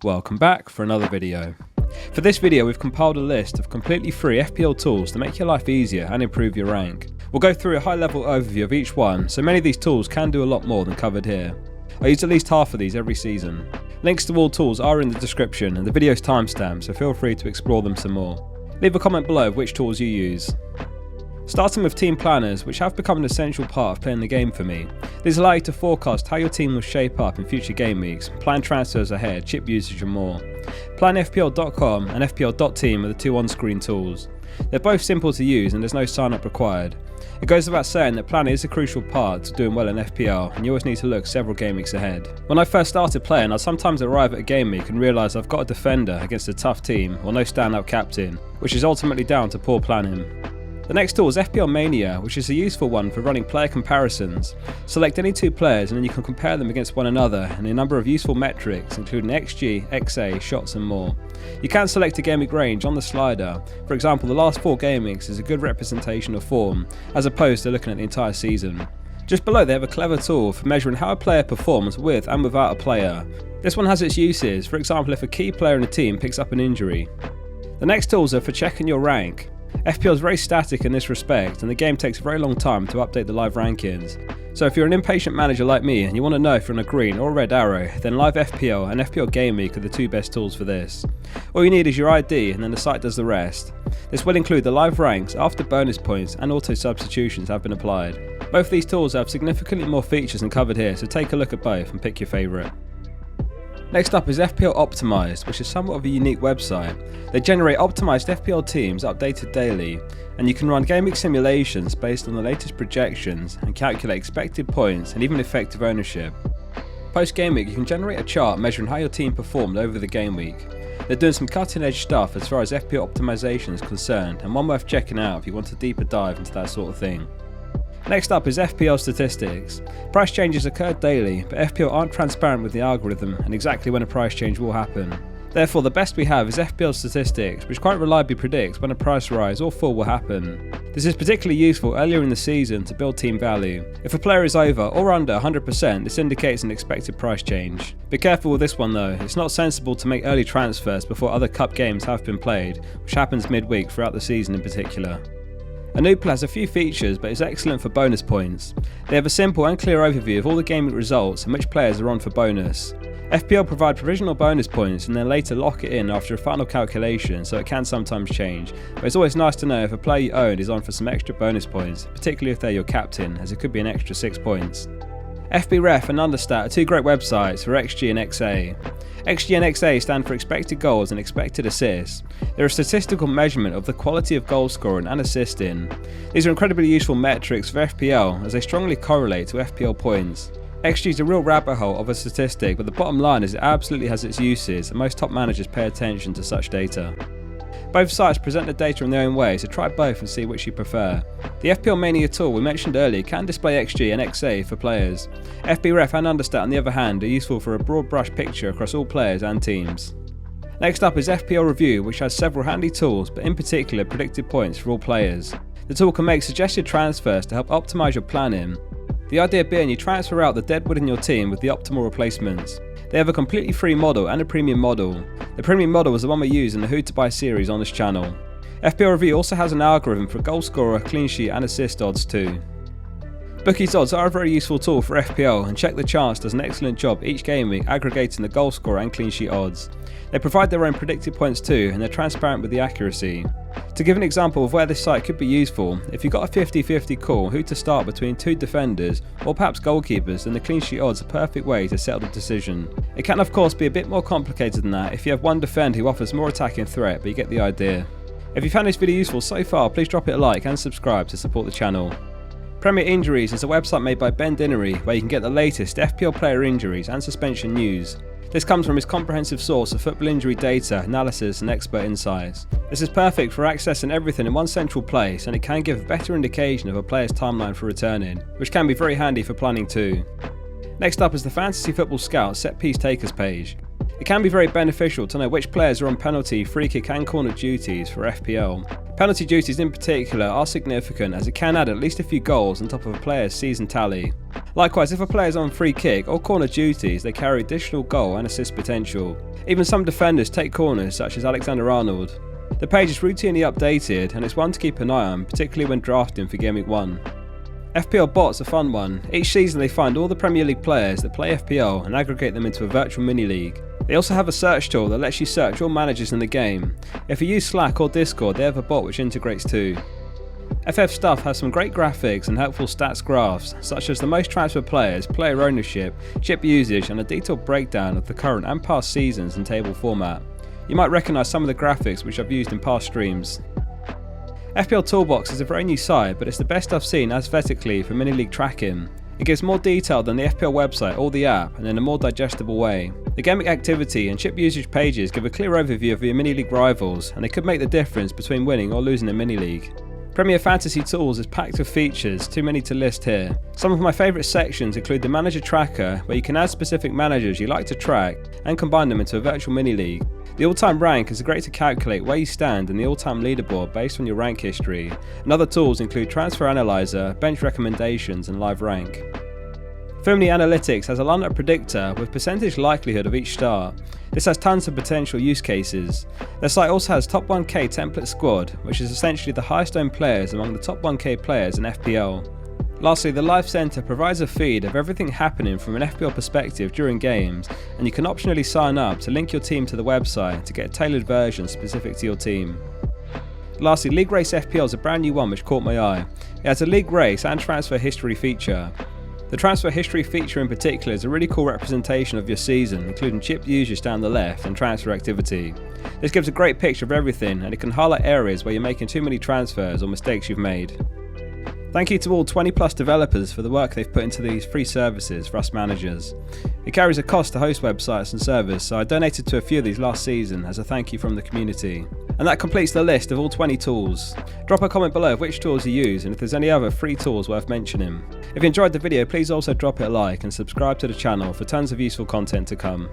Welcome back for another video. For this video we've compiled a list of completely free FPL tools to make your life easier and improve your rank. We'll go through a high level overview of each one, so many of these tools can do a lot more than covered here. I use at least half of these every season. Links to all tools are in the description and the video's timestamp, so feel free to explore them some more. Leave a comment below of which tools you use. Starting with team planners, which have become an essential part of playing the game for me. These allow you to forecast how your team will shape up in future game weeks, plan transfers ahead, chip usage and more. PlanFPL.com and FPL.Team are the two on-screen tools. They're both simple to use and there's no sign up required. It goes without saying that planning is a crucial part to doing well in FPL, and you always need to look several game weeks ahead. When I first started playing, I'd sometimes arrive at a game week and realise I've got a defender against a tough team or no standout captain, which is ultimately down to poor planning. The next tool is FPL Mania, which is a useful one for running player comparisons. Select any two players and then you can compare them against one another and a number of useful metrics including XG, XA, shots and more. You can select a game week range on the slider. For example, the last 4 game weeks is a good representation of form, as opposed to looking at the entire season. Just below they have a clever tool for measuring how a player performs with and without a player. This one has its uses, for example if a key player in a team picks up an injury. The next tools are for checking your rank. FPL is very static in this respect and the game takes a very long time to update the live rankings. So if you're an impatient manager like me and you want to know if you're on a green or a red arrow, then LiveFPL and FPL Gameweek are the two best tools for this. All you need is your ID and then the site does the rest. This will include the live ranks after bonus points and auto substitutions have been applied. Both of these tools have significantly more features than covered here, so take a look at both and pick your favourite. Next up is FPL Optimized, which is somewhat of a unique website. They generate optimized FPL teams updated daily, and you can run game week simulations based on the latest projections and calculate expected points and even effective ownership. Post game week you can generate a chart measuring how your team performed over the game week. They're doing some cutting edge stuff as far as FPL optimization is concerned, and one worth checking out if you want a deeper dive into that sort of thing. Next up is FPL Statistics. Price changes occur daily, but FPL aren't transparent with the algorithm and exactly when a price change will happen. Therefore, the best we have is FPL Statistics, which quite reliably predicts when a price rise or fall will happen. This is particularly useful earlier in the season to build team value. If a player is over or under 100%, this indicates an expected price change. Be careful with this one though, it's not sensible to make early transfers before other cup games have been played, which happens midweek throughout the season in particular. Anewpla has a few features but is excellent for bonus points. They have a simple and clear overview of all the gaming results and which players are on for bonus. FPL provide provisional bonus points and then later lock it in after a final calculation, so it can sometimes change, but it's always nice to know if a player you own is on for some extra bonus points, particularly if they're your captain, as it could be an extra 6 points. FBref and Understat are two great websites for XG and XA. XG and XA stand for expected goals and expected assists. They're a statistical measurement of the quality of goal scoring and assisting. These are incredibly useful metrics for FPL as they strongly correlate to FPL points. XG is a real rabbit hole of a statistic, but the bottom line is it absolutely has its uses and most top managers pay attention to such data. Both sites present the data in their own way, so try both and see which you prefer. The FPL Mania tool we mentioned earlier can display XG and XA for players. FBref and Understat on the other hand are useful for a broad brush picture across all players and teams. Next up is FPL Review, which has several handy tools, but in particular predicted points for all players. The tool can make suggested transfers to help optimise your planning. The idea being you transfer out the deadwood in your team with the optimal replacements. They have a completely free model and a premium model. The premium model is the one we use in the Who to Buy series on this channel. FPL Review also has an algorithm for goal scorer, clean sheet and assist odds too. Bookies odds are a very useful tool for FPL, and Check the Charts does an excellent job each game week aggregating the goal scorer and clean sheet odds. They provide their own predicted points too, and they're transparent with the accuracy. To give an example of where this site could be useful, if you've got a 50-50 call who to start between two defenders or perhaps goalkeepers, then the clean sheet odds are a perfect way to settle the decision. It can of course be a bit more complicated than that if you have one defender who offers more attacking threat, but you get the idea. If you found this video useful so far, please drop it a like and subscribe to support the channel. Premier Injuries is a website made by Ben Dinnery where you can get the latest FPL player injuries and suspension news. This comes from his comprehensive source of football injury data, analysis and expert insights. This is perfect for accessing everything in one central place, and it can give a better indication of a player's timeline for returning, which can be very handy for planning too. Next up is the Fantasy Football Scout set piece takers page. It can be very beneficial to know which players are on penalty, free kick and corner duties for FPL. Penalty duties in particular are significant as it can add at least a few goals on top of a player's season tally. Likewise, if a player is on free kick or corner duties, they carry additional goal and assist potential. Even some defenders take corners, such as Alexander-Arnold. The page is routinely updated and it's one to keep an eye on, particularly when drafting for Gameweek 1. FPL Bot's a fun one. Each season they find all the Premier League players that play FPL and aggregate them into a virtual mini-league. They also have a search tool that lets you search all managers in the game. If you use Slack or Discord, they have a bot which integrates too. FF Stuff has some great graphics and helpful stats graphs, such as the most transfer players, player ownership, chip usage and a detailed breakdown of the current and past seasons in table format. You might recognise some of the graphics which I've used in past streams. FPL Toolbox is a very new site, but it's the best I've seen aesthetically for mini-league tracking. It gives more detail than the FPL website or the app and in a more digestible way. The gameweek activity and chip usage pages give a clear overview of your mini-league rivals, and they could make the difference between winning or losing a mini-league. Premier Fantasy Tools is packed with features, too many to list here. Some of my favourite sections include the Manager Tracker, where you can add specific managers you like to track and combine them into a virtual mini-league. The all-time rank is a great to calculate where you stand in the all-time leaderboard based on your rank history, and other tools include Transfer Analyzer, Bench Recommendations and Live Rank. Foomni Analytics has a lineup predictor with percentage likelihood of each start. This has tons of potential use cases. Their site also has top 1k template squad, which is essentially the highest owned players among the top 1k players in FPL. Lastly, the Live Center provides a feed of everything happening from an FPL perspective during games, and you can optionally sign up to link your team to the website to get a tailored version specific to your team. Lastly, League Race FPL is a brand new one which caught my eye. It has a League Race and Transfer History feature. The Transfer History feature in particular is a really cool representation of your season, including chip usage down the left and transfer activity. This gives a great picture of everything, and it can highlight areas where you're making too many transfers or mistakes you've made. Thank you to all 20 plus developers for the work they've put into these free services for us managers. It carries a cost to host websites and servers, so I donated to a few of these last season as a thank you from the community. And that completes the list of all 20 tools. Drop a comment below of which tools you use and if there's any other free tools worth mentioning. If you enjoyed the video, please also drop it a like and subscribe to the channel for tons of useful content to come.